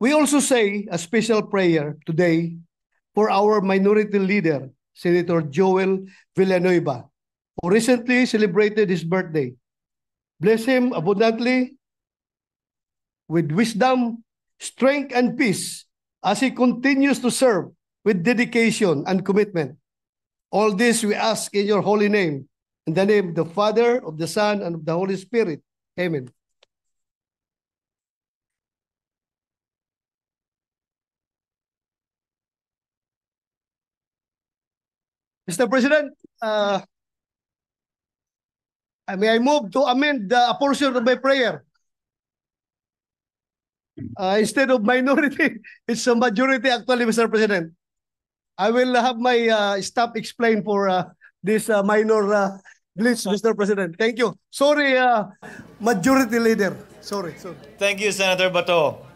We also say a special prayer today for our minority leader, Senator Joel Villanueva, who recently celebrated his birthday. Bless him abundantly with wisdom, strength, and peace as he continues to serve with dedication and commitment. All this we ask in your holy name, in the name of the Father, of the Son, and of the Holy Spirit. Amen. Mr. President, may I move to amend a portion of my prayer? Instead of minority, it's a majority actually, Mr. President. I will have my staff explain for this minor glitch, Mr. President. Thank you. Sorry, Majority Leader. Sorry. Thank you, Senator Bato.